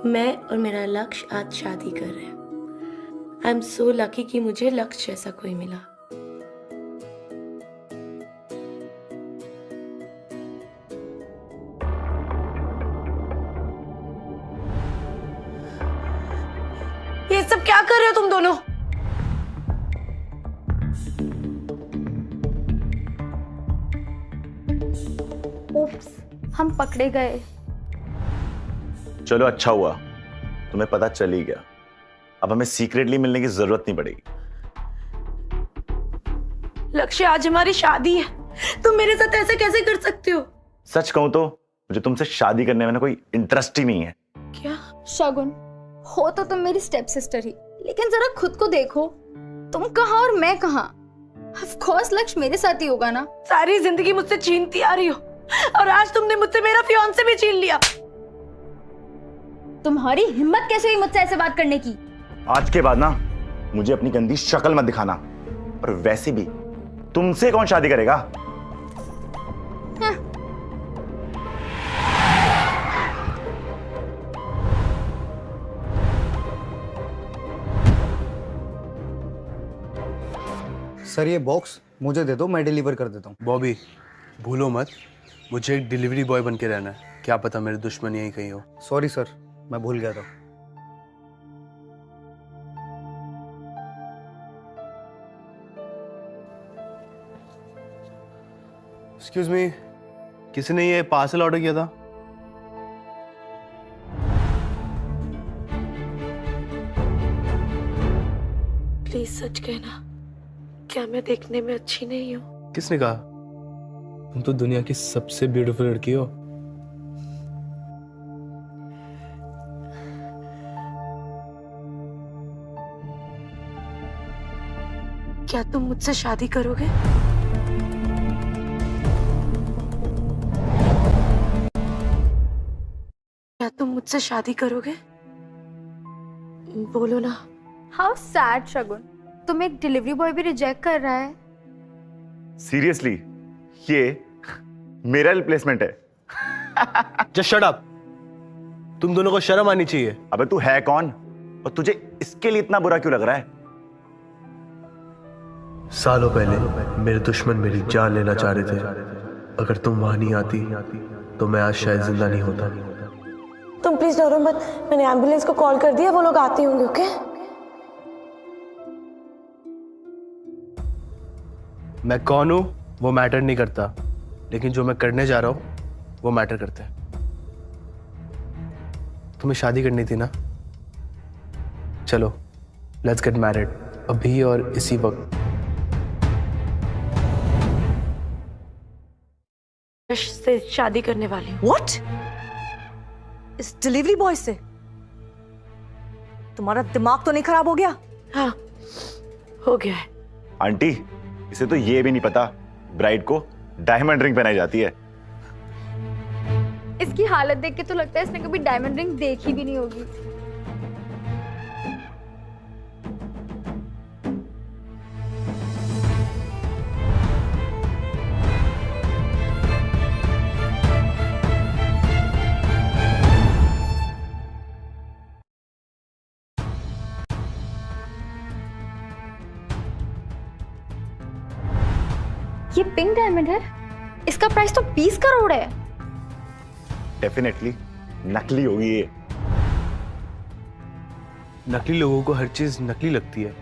मैं और मेरा लक्ष्य आज शादी कर रहे हैं। आई एम सो लकी कि मुझे लक्ष्य जैसा कोई मिला। ये सब क्या कर रहे हो तुम दोनों? उप्स, हम पकड़े गए। चलो अच्छा हुआ, तुम्हें पता चल ही गया। अब हमें सीक्रेटली मिलने की जरूरत नहीं पड़ेगी। लक्ष्य, आज हमारी शादी है, तुम मेरे साथ ऐसे कैसे कर सकते हो? सच कहूं तो मुझे तुमसे शादी करने में ना कोई इंटरेस्ट ही नहीं है। क्या? शगुन, हो तो तुम मेरी स्टेप सिस्टर ही, लेकिन जरा खुद को देखो, तुम कहाँ और मैं कहाँ। ऑफ कोर्स लक्ष्य मेरे साथ ही होगा ना। सारी जिंदगी मुझसे छीनती आ रही हो और आज तुमने मुझसे मेरा फियांसे भी छीन लिया। तुम्हारी हिम्मत कैसे हुई मुझसे ऐसे बात करने की? आज के बाद ना मुझे अपनी गंदी शक्ल मत दिखाना। और वैसे भी तुमसे कौन शादी करेगा? हाँ। सर ये बॉक्स मुझे दे दो, मैं डिलीवर कर देता हूँ। बॉबी, भूलो मत, मुझे एक डिलीवरी बॉय बन के रहना है। क्या पता मेरे दुश्मन यहीं कहीं हो। सॉरी सर, मैं भूल गया था। एक्सक्यूज मी, किसी ने ये पार्सल ऑर्डर किया था? प्लीज सच कहना, क्या मैं देखने में अच्छी नहीं हूँ? किसने कहा? तुम तो दुनिया की सबसे ब्यूटीफुल लड़की हो। क्या तुम मुझसे शादी करोगे? क्या तुम मुझसे शादी करोगे? बोलो ना। हाउ सैड शगुन, तुम एक डिलीवरी बॉय भी रिजेक्ट कर रहा है। सीरियसली, ये मेरा रिप्लेसमेंट है। Just shut up. तुम दोनों को शर्म आनी चाहिए। अबे तू है कौन और तुझे इसके लिए इतना बुरा क्यों लग रहा है? सालों पहले मेरे दुश्मन मेरी जान लेना चाह रहे थे। अगर तुम वहां नहीं आती तो मैं आज शायद जिंदा नहीं होता। तुम प्लीज डरो मत, मैंने एम्बुलेंस को कॉल कर दिया, वो लोग आते होंगे। ओके? मैं कौन हूं वो मैटर नहीं करता, लेकिन जो मैं करने जा रहा हूं वो मैटर करता है। तुम्हें शादी करनी थी ना? चलो लेट्स गेट मैरिड, अभी और इसी वक्त। से शादी करने वाली हूँ। What? इस डिलीवरी बॉय से? तुम्हारा दिमाग तो नहीं खराब हो गया? हाँ, हो गया है। आंटी, इसे तो ये भी नहीं पता ब्राइड को डायमंड रिंग पहनाई जाती है। इसकी हालत देख के तो लगता है इसने कभी डायमंड रिंग देखी भी नहीं होगी। ये पिंक डायमंड है, इसका प्राइस तो 20 करोड़ है। डेफिनेटली नकली होगी ये। नकली लोगों को हर चीज नकली लगती है।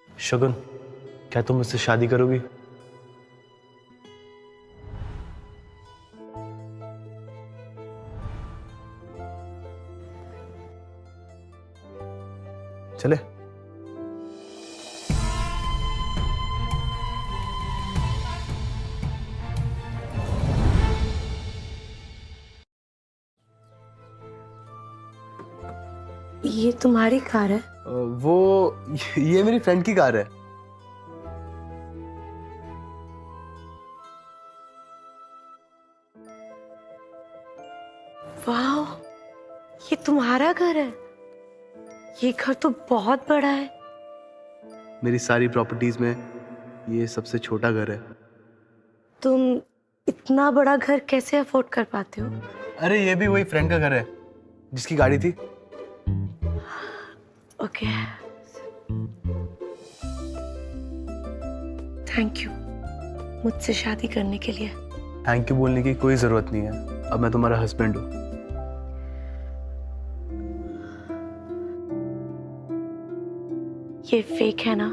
शगुन, क्या तुम मुझसे शादी करोगी? चले। ये तुम्हारी कार है? वो ये मेरी फ्रेंड की कार है। वाह, ये तुम्हारा घर है? ये घर तो बहुत बड़ा है। मेरी सारी प्रॉपर्टीज में ये सबसे छोटा घर है। तुम इतना बड़ा घर कैसे अफोर्ड कर पाते हो? अरे ये भी वही फ्रेंड का घर है जिसकी गाड़ी थी। ओके, थैंक यू मुझसे शादी करने के लिए। थैंक यू बोलने की कोई जरूरत नहीं है, अब मैं तुम्हारा हस्बैंड हूँ। ये फेक है ना?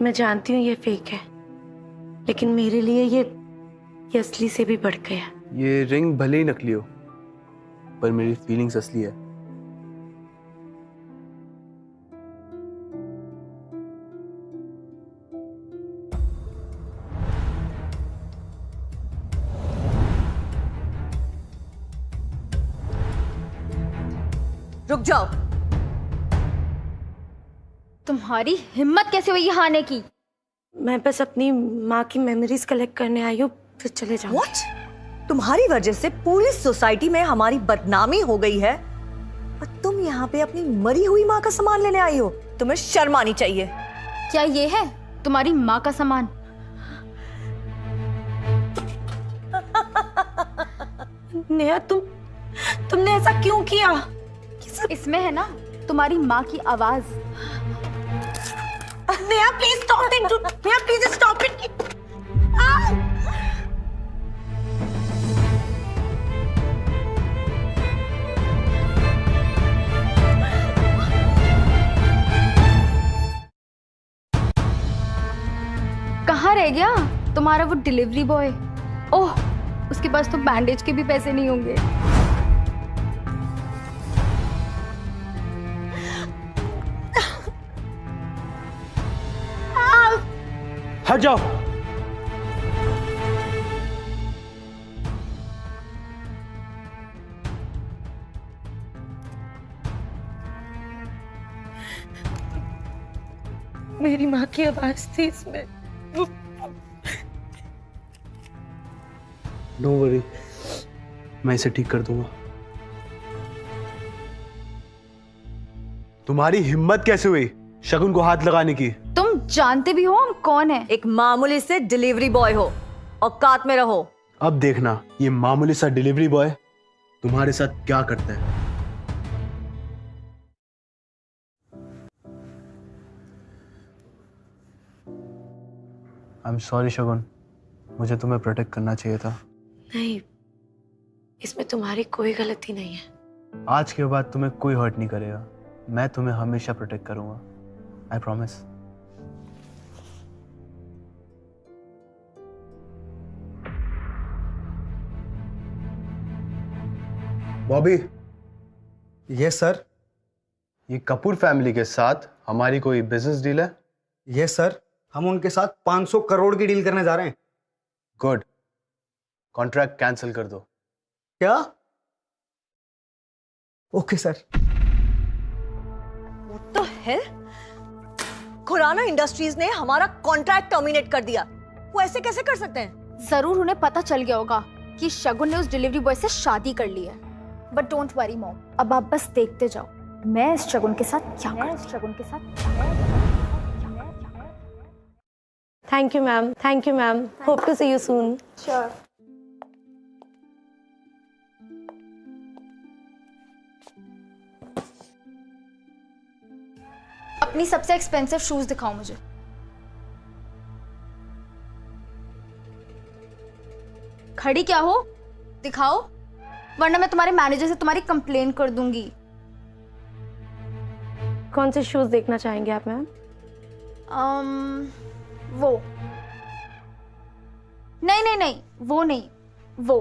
मैं जानती हूँ ये फेक है, लेकिन मेरे लिए ये असली से भी बढ़ गया। ये रिंग भले ही नकली हो, पर मेरी फीलिंग्स असली है। रुक जाओ। तुम्हारी हिम्मत कैसे हुई यहाँ आने की? मैं बस अपनी माँ की मेमोरीज कलेक्ट करने आई हूँ, फिर चले जाऊँ। What? तुम्हारी वजह से पूरी सोसाइटी में हमारी बदनामी हो गई है और तुम यहाँ पे अपनी मरी हुई माँ का सामान लेने आई हो। तुम्हें शर्म आनी चाहिए। क्या ये है तुम्हारी माँ का सामान? नेहा, तुमने ऐसा क्यों किया? इसमें है ना तुम्हारी माँ की आवाज। Neha please stop it. Neha please stop it. कहाँ रह गया तुम्हारा वो डिलीवरी बॉय? ओह, उसके पास तो बैंडेज के भी पैसे नहीं होंगे। हट जाओ। मेरी माँ की आवाज थी इसमें। नो वरी, मैं इसे ठीक कर दूंगा। तुम्हारी हिम्मत कैसे हुई शगुन को हाथ लगाने की? तुम जानते भी हो हम कौन है? एक मामूली से डिलीवरी बॉय हो, औकात में रहो। अब देखना ये मामूली सा डिलीवरी बॉय तुम्हारे साथ क्या करता है। आई एम सॉरी शगुन, मुझे तुम्हें प्रोटेक्ट करना चाहिए था। नहीं, इसमें तुम्हारी कोई गलती नहीं है। आज के बाद तुम्हें कोई हर्ट नहीं करेगा। मैं तुम्हें हमेशा प्रोटेक्ट करूंगा, I promise. Bobby. Yes sir. ये कपूर फैमिली के साथ हमारी कोई बिजनेस डील है? यस सर, हम उनके साथ 500 करोड़ की डील करने जा रहे हैं। गुड, कॉन्ट्रैक्ट कैंसिल कर दो। क्या? Okay sir. What the hell? Khurana Industries ने हमारा कॉन्ट्रैक्ट टर्मिनेट कर दिया। वो ऐसे कैसे कर सकते हैं? जरूर उन्हें पता चल गया होगा कि शगुन ने उस डिलीवरी बॉय से शादी कर ली है। बट डोंट वरी मॉम, अब आप बस देखते जाओ मैं इस शगुन के साथ क्या करती हूँ। Thank you ma'am, thank you ma'am. Hope to see you soon. Sure. अपनी सबसे एक्सपेंसिव शूज दिखाओ मुझे। खड़ी क्या हो, दिखाओ, वरना मैं तुम्हारे मैनेजर से तुम्हारी कंप्लेन कर दूंगी। कौन से शूज देखना चाहेंगे आप मैम? वो नहीं नहीं नहीं, वो नहीं, वो।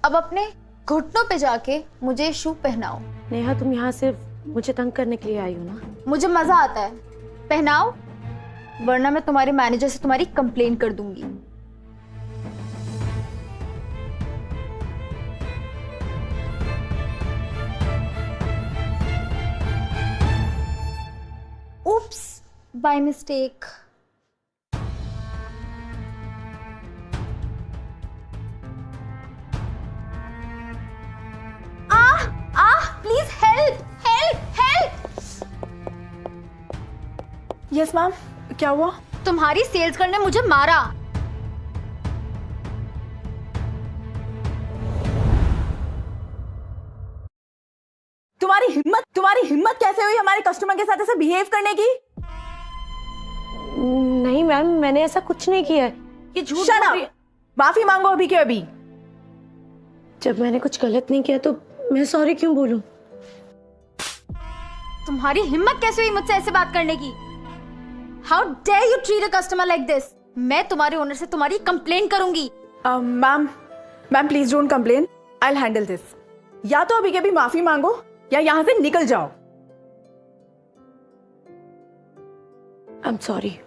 अब अपने घुटनों पे जाके मुझे शू पहनाओ। नेहा, तुम यहाँ सिर्फ मुझे तंग करने के लिए आई हो ना? मुझे मजा आता है, पहनाओ, वरना मैं तुम्हारे मैनेजर से तुम्हारी कंप्लेन कर दूंगी। उप्स, बाय मिस्टेक। यस मैम, क्या हुआ? तुम्हारी सेल्स गर्ल ने मुझे मारा। तुम्हारी हिम्मत कैसे हुई हमारे कस्टमर के साथ ऐसे बिहेव करने की? नहीं मैम, मैंने ऐसा कुछ नहीं किया है। ये झूठ Shut बोल up! रही है। माफी मांगो अभी के अभी। जब मैंने कुछ गलत नहीं किया तो मैं सॉरी क्यों बोलूं? तुम्हारी हिम्मत कैसे हुई मुझसे ऐसे बात करने की? How dare you treat a customer like this? मैं तुम्हारे ओनर से तुम्हारी कंप्लेंट करूंगी। Ma'am please don't complain, I will handle this. या तो अभी के अभी माफी मांगो या यहाँ से निकल जाओ। I am sorry.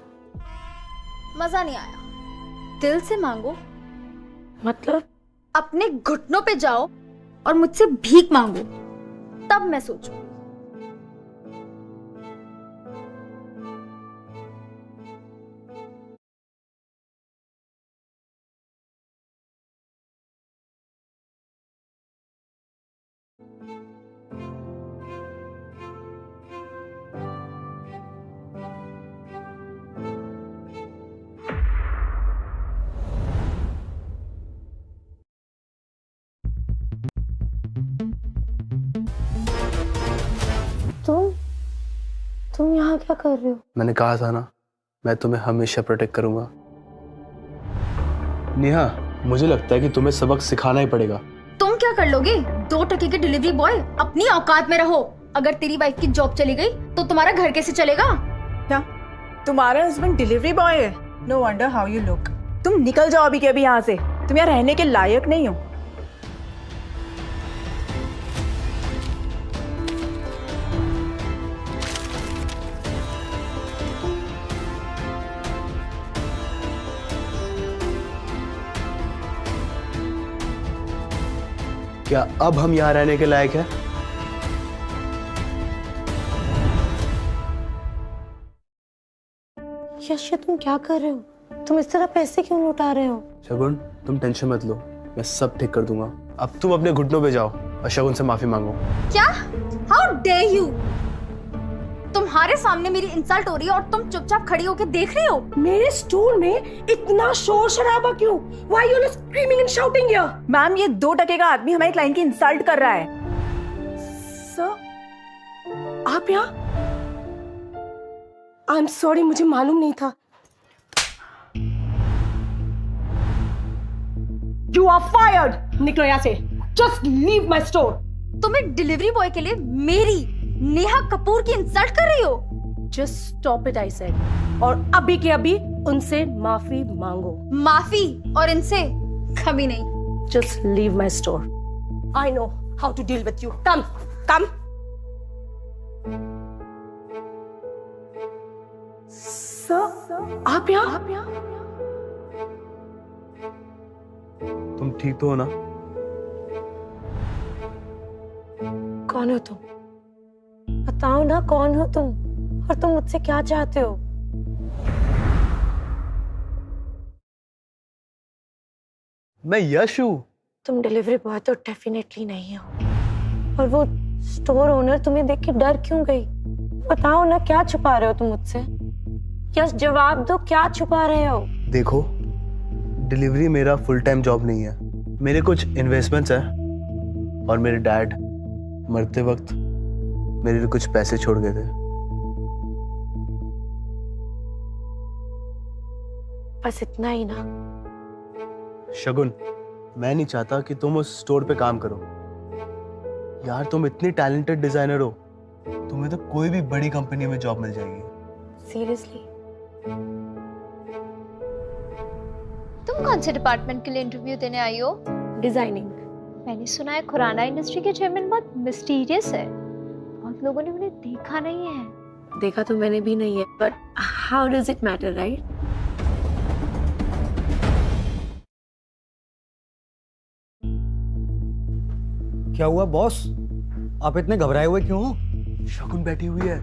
मजा नहीं आया। दिल से मांगो, मतलब अपने घुटनों पे जाओ और मुझसे भीख मांगो, तब मैं सोचूं। तुम यहाँ क्या कर रहे हो? मैंने कहा था ना, मैं तुम्हें हमेशा प्रोटेक्ट करूंगा। नेहा, मुझे लगता है कि तुम्हें सबक सिखाना ही पड़ेगा। तुम क्या कर लोगे? 2 टके के डिलीवरी बॉय, अपनी औकात में रहो। अगर तेरी वाइफ की जॉब चली गई तो तुम्हारा घर कैसे चलेगा? क्या तुम्हारा हस्बैंड डिलीवरी बॉय है? No wonder how you look. तुम निकल जाओ अभी के अभी यहाँ से, तुम यहाँ रहने के लायक नहीं हो। क्या अब हम यहाँ रहने के लायक हैं? यश, ये तुम क्या कर रहे हो? तुम इस तरह पैसे क्यों लुटा रहे हो? शगुन, तुम टेंशन मत लो, मैं सब ठीक कर दूंगा। अब तुम अपने घुटनों पे जाओ और शगुन से माफी मांगो। क्या? How dare you! तुम्हारे सामने मेरी इंसल्ट हो रही है और तुम चुपचाप खड़ी होकर देख रही हो। मेरे स्टोर में इतना शोर शराबा क्यों? Why you all screaming and shouting here? Ma'am, ये 2 टके का आदमी हमारे क्लाइंट की इंसल्ट कर रहा है। सर, आप यहाँ? आई एम सॉरी, मुझे मालूम नहीं था। You are fired! निकलो यहाँ से। Just leave my store. तुम एक डिलीवरी बॉय के लिए मेरी नेहा कपूर की इंसल्ट कर रही हो? Just stop it, I said. और अभी के अभी उनसे माफी मांगो। माफी और इनसे कभी नहीं। Just leave my store. I know how to deal with you. Come, come. Sir, आप यहाँ? तुम ठीक तो हो ना? कौन हो तुम? बताओ ना, कौन हो तुम और तुम मुझसे क्या चाहते हो? मैं यश हूँ। तुम डिलीवरी बॉय तो डेफिनेटली नहीं हो। और वो स्टोर ओनर तुम्हें देख के डर क्यों गई? बताओ ना, क्या छुपा रहे हो तुम मुझसे? यस, जवाब दो, क्या छुपा रहे हो? देखो, डिलीवरी मेरा फुल टाइम जॉब नहीं है। मेरे कुछ इन्वेस्टमेंट्स हैं और मेरे डैड मरते वक्त मेरे लिए कुछ पैसे छोड़ गए थे। बस इतना ही ना? शगुन, मैं नहीं चाहता कि तुम उस स्टोर पे काम करो। यार, तुम इतनी टैलेंटेड डिजाइनर हो, तुम्हें तो कोई भी बड़ी कंपनी में जॉब मिल जाएगी। सीरियसली? तुम कौन से डिपार्टमेंट के लिए इंटरव्यू देने आई हो? डिजाइनिंग। मैंने सुना है खुराना इंडस्ट्री के चेयरमैन बहुत मिस्टीरियस है, बहुत लोगों ने उन्हें देखा नहीं है। देखा तो मैंने भी नहीं है, but how does it matter, right? क्या हुआ बॉस? आप इतने घबराए हुए क्यों हो? शगुन बैठी हुई है।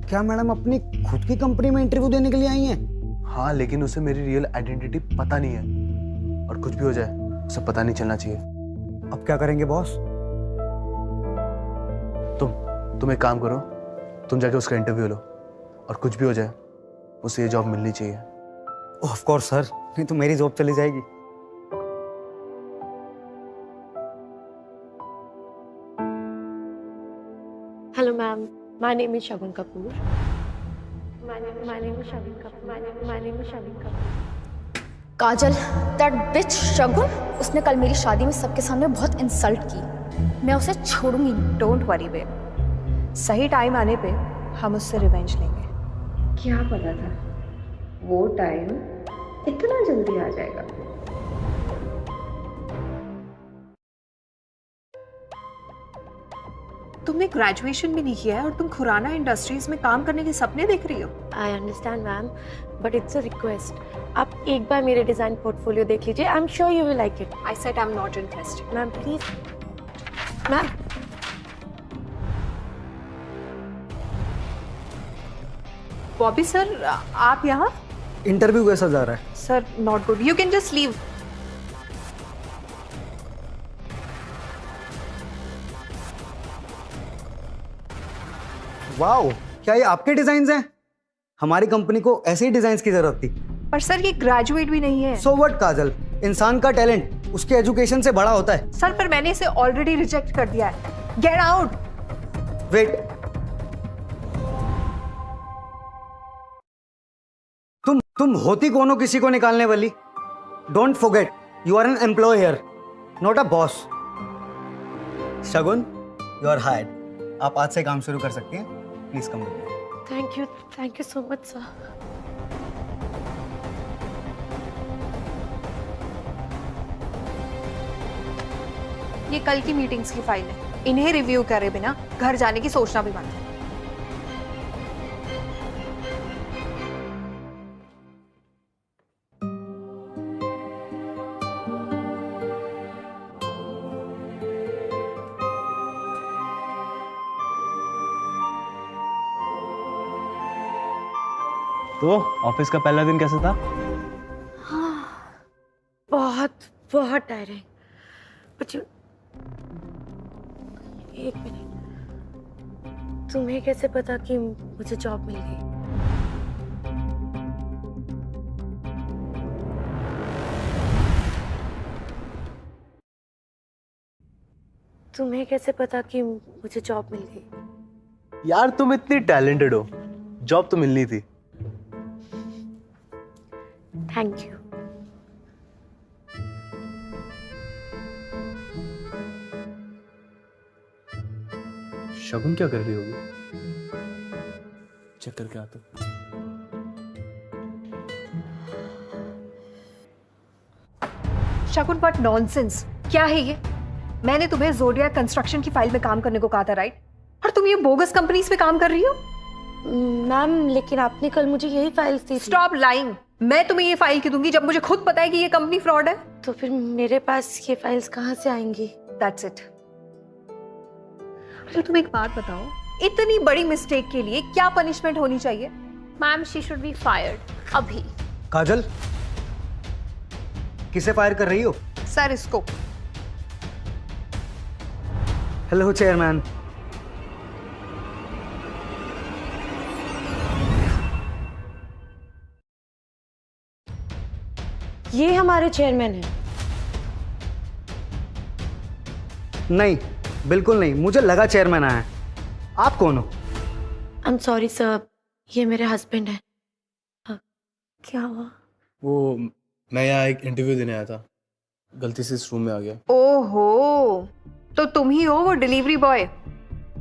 क्या मैडम अपनी खुद की कंपनी में इंटरव्यू देने के लिए आई हैं? हाँ, लेकिन उसे मेरी रियल आइडेंटिटी पता नहीं है, और कुछ भी हो जाए उसे पता नहीं चलना चाहिए। अब क्या करेंगे बॉस? तुम एक काम करो, तुम जाके उसका इंटरव्यू लो और कुछ भी हो जाए उसे ये जॉब मिलनी चाहिए। ऑफ कोर्स सर, नहीं तो मेरी जॉब चली जाएगी। Hello, ma'am. My name is Shagun Kapoor. My name is Shagun Kapoor. My name is Shagun Kapoor. Kajal, that bitch Shagun, उसने कल मेरी शादी में सबके सामने बहुत इंसल्ट की। मैं उसे छोड़ूंगी नहीं। डोंट वरी बेब, सही टाइम आने पे हम उससे रिवेंज लेंगे। क्या पता था वो टाइम इतना जल्दी आ जाएगा। तुमने ग्रेजुएशन भी नहीं किया है और तुम खुराना इंडस्ट्रीज में काम करने के सपने देख रही हो। I understand, ma'am, but it's a request. आप एक बार मेरे डिजाइन पोर्टफोलियो देख लीजिए। I'm sure you will like it. I said I'm not interested. Ma'am, please. Ma'am. Bobby sir, आप यहाँ? इंटरव्यू कैसा जा रहा है? Sir, not good. You can just leave. Wow, क्या ये आपके डिजाइन हैं? हमारी कंपनी को ऐसे ही डिजाइन की जरूरत थी। पर सर ये ग्रेजुएट भी नहीं है। सो व्हाट काजल, इंसान का टैलेंट उसके एजुकेशन से बड़ा होता है। सर पर मैंने इसे ऑलरेडी रिजेक्ट कर दिया है। Get out. वेट, तुम होती कौन हो किसी को निकालने वाली? Don't forget, you are an employ here, not a boss. Shagun, you are hired. आप आज से काम शुरू कर सकती हैं। Please come with me. Thank you so much, sir. ये कल की मीटिंग्स की फाइल है। इन्हें रिव्यू करे बिना घर जाने की सोचना भी बंद है। तो ऑफिस का पहला दिन कैसा था? बहुत टायरिंग। बट एक मिनट, तुम्हें कैसे पता कि मुझे जॉब मिल गई? तुम्हें कैसे पता कि मुझे जॉब मिल गई? यार तुम इतनी टैलेंटेड हो, जॉब तो मिलनी थी। Thank you. शगुन क्या कर रही होगी? चेक करके आता हूं। शगुन, बट नॉनसेंस। क्या है ये? मैंने तुम्हें जोडिया कंस्ट्रक्शन की फाइल में काम करने को कहा था, राइट? और तुम ये बोगस कंपनीज पे काम कर रही हो? मैम, लेकिन आपने कल मुझे यही फाइल्स दी थी। Stop lying. मैं तुम्हें ये फाइल क्यों दूंगी जब मुझे खुद पता है कि ये कंपनी फ्रॉड है? तो फिर मेरे पास ये फाइल्स कहाँ से आएंगी? That's it. तो तुम एक बात बताओ, इतनी बड़ी मिस्टेक के लिए क्या पनिशमेंट होनी चाहिए? Ma'am, she should be fired अभी। काजल, किसे फायर कर रही हो? सर, इसको। Hello chairman. ये हमारे चेयरमैन हैं। नहीं, बिल्कुल नहीं, मुझे लगा चेयरमैन आया है। आप कौन हो? आई एम सॉरी सर, ये मेरे हस्बैंड है। क्या हुआ? वो मैं यहाँ एक इंटरव्यू देने आया था, गलती से इस रूम में आ गया। ओहो, तो तुम ही हो वो डिलीवरी बॉय।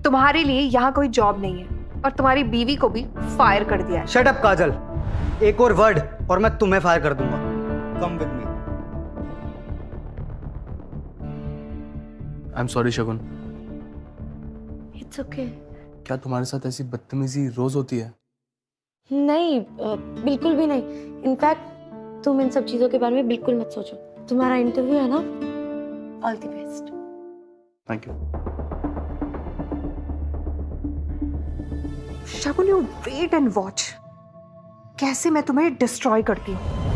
तुम्हारे लिए यहाँ कोई जॉब नहीं है और तुम्हारी बीवी को भी फायर कर दिया है। शट अप काजल, एक और वर्ड और मैं तुम्हें फायर कर दूंगा। कम with me. I am sorry Shagun. It's okay. क्या तुम्हारे साथ ऐसी बदतमीजी रोज होती है? नहीं, बिल्कुल भी नहीं। इनफैक्ट तुम इन सब चीजों के बारे में बिल्कुल मत सोचो। तुम्हारा इंटरव्यू है ना, all the best. Thank you. Shagun, you wait and watch, कैसे मैं तुम्हें डिस्ट्रॉय करती हूँ।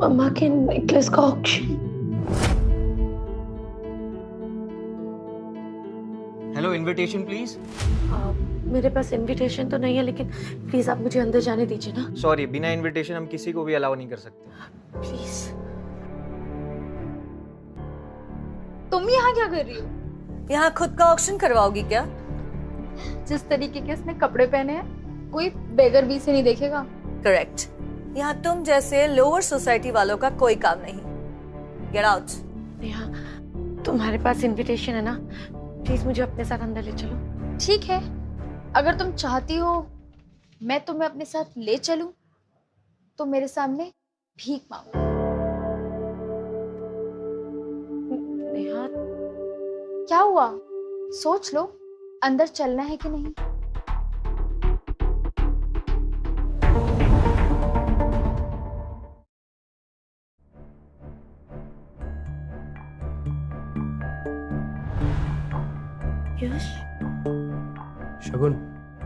मम्मा के नेकलेस का ऑक्शन। Hello, invitation please. मेरे पास इनविटेशन तो नहीं है, लेकिन प्लीज आप मुझे अंदर जाने दीजिए ना। सॉरी, बिना इनविटेशन हम किसी को भी अलाउ नहीं कर सकते। प्लीज। तुम यहाँ क्या कर रही हो? यहाँ खुद का ऑक्शन करवाओगी क्या? जिस तरीके के इसने कपड़े पहने हैं, कोई बेगर भी से नहीं देखेगा। करेक्ट। यहाँ तुम जैसे लोअर सोसाइटी वालों का कोई काम नहीं। Get out. नेहा, तुम्हारे पास इनविटेशन है ना, प्लीज मुझे अपने साथ अंदर ले चलो। ठीक है, अगर तुम चाहती हो मैं तुम्हें अपने साथ ले चलूं, तो मेरे सामने भीख मांगो। नेहा, क्या हुआ? सोच लो, अंदर चलना है कि नहीं। यश, शगुन,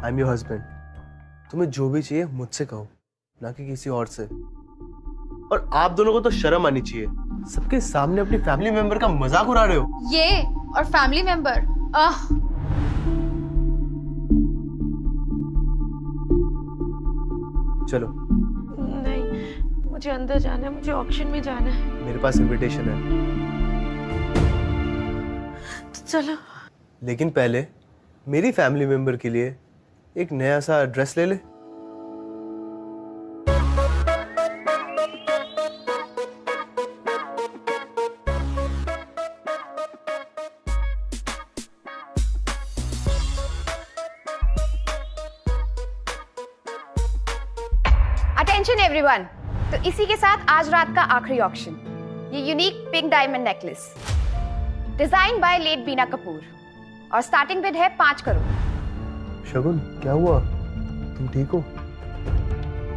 आई एम योर हस्बैंड। तुम्हें जो भी चाहिए मुझसे कहो, ना कि किसी और से। और आप दोनों को तो शर्म आनी चाहिए, सबके सामने अपनी फैमिली मेंबर का मजाक उड़ा रहे हो। ये और फैमिली मेंबर, चलो। नहीं, मुझे अंदर जाना है, मुझे ऑक्शन में जाना है। मेरे पास इनविटेशन है, तो चलो। लेकिन पहले मेरी फैमिली मेंबर के लिए एक नया सा ड्रेस ले ले। अटेंशन एवरीवन, तो इसी के साथ आज रात का आखिरी ऑक्शन, ये unique pink diamond necklace design by late Bina Kapoor, और स्टार्टिंग बिड है 5 करोड़। शगुन, क्या हुआ? तुम ठीक हो?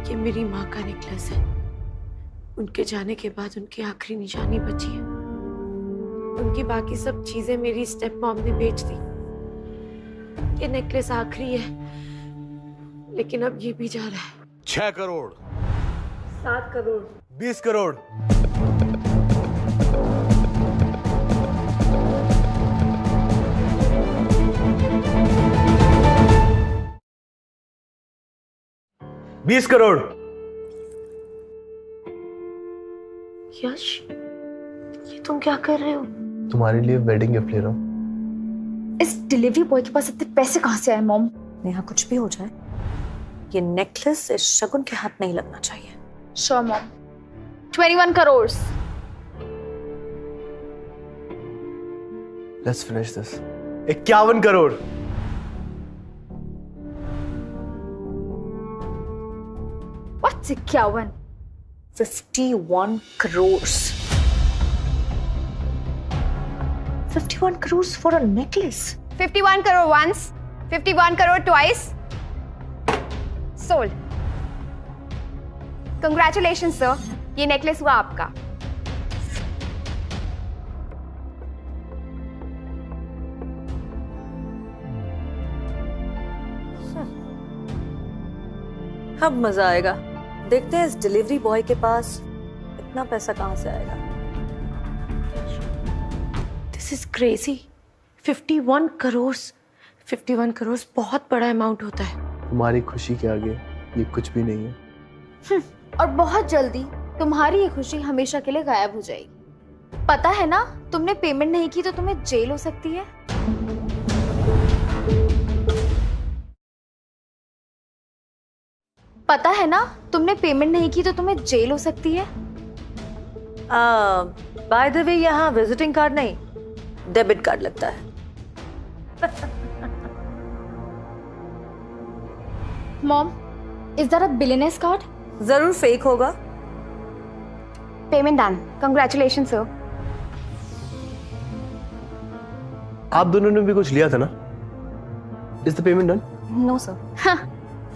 ये मेरी माँ का नेकलेस है। उनके जाने के बाद उनकी आखिरी निशानी बची है। उनकी बाकी सब चीजें मेरी स्टेप मॉम ने बेच दी। ये नेकलेस आखिरी है, लेकिन अब ये भी जा रहा है। 6 करोड़, 7 करोड़, 20 करोड़। $20 करोड़। यश, ये तुम क्या कर रहे हो? तुम्हारे लिए वेडिंग गिफ्ट ले रहा हूँ। इस डिलीवरी बॉय के पास इतने पैसे कहाँ से आए मॉम? नेहा, कुछ भी हो जाए, ये नेकलेस इस शगुन के हाथ नहीं लगना चाहिए। Sure mom. 21 crore. Let's finish this. 51 crore. What's 51? 51 crores. 51 crores for a necklace. 51 crore once, 51 crore twice. Sold. Congratulations sir, ये नेकलेस हुआ आपका। अब मजा आएगा। देखते हैं इस डिलीवरी बॉय के पास इतना पैसा कहां से आएगा। This is crazy. 51 crore. 51 crore बहुत बड़ा अमाउंट होता है। तुम्हारी खुशी के आगे ये कुछ भी नहीं है। और बहुत जल्दी तुम्हारी ये खुशी हमेशा के लिए गायब हो जाएगी। पता है ना, तुमने पेमेंट नहीं की तो तुम्हें जेल हो सकती है। पता है ना, तुमने पेमेंट नहीं की तो तुम्हें जेल हो सकती है। बाय द वे, यहाँ विजिटिंग कार्ड नहीं, डेबिट कार्ड लगता है। Mom, is that a billionaire's card? जरूर फेक होगा। Payment done. Congratulation sir. आप दोनों ने भी कुछ लिया था ना? Is the payment done? No sir.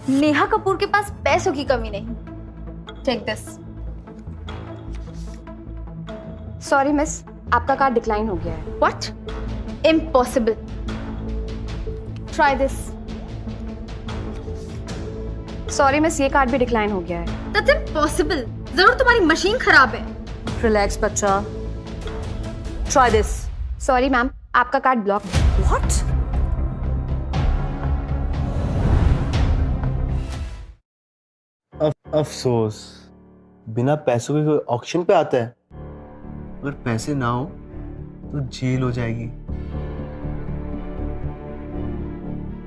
Neha Kapoor के पास पैसों की कमी नहीं। Take this. सॉरी मिस, आपका कार्ड डिक्लाइन हो गया है। What? Impossible. Try this. Sorry miss, ये कार्ड भी डिक्लाइन हो गया है। That's impossible. जरूर तुम्हारी मशीन खराब है। रिलैक्स बच्चा, ट्राई दिस। सॉरी मैम, आपका कार्ड ब्लॉक। व्हाट? अफसोस, बिना पैसों के कोई ऑक्शन पे आता है? अगर पैसे ना हो तो जेल हो जाएगी।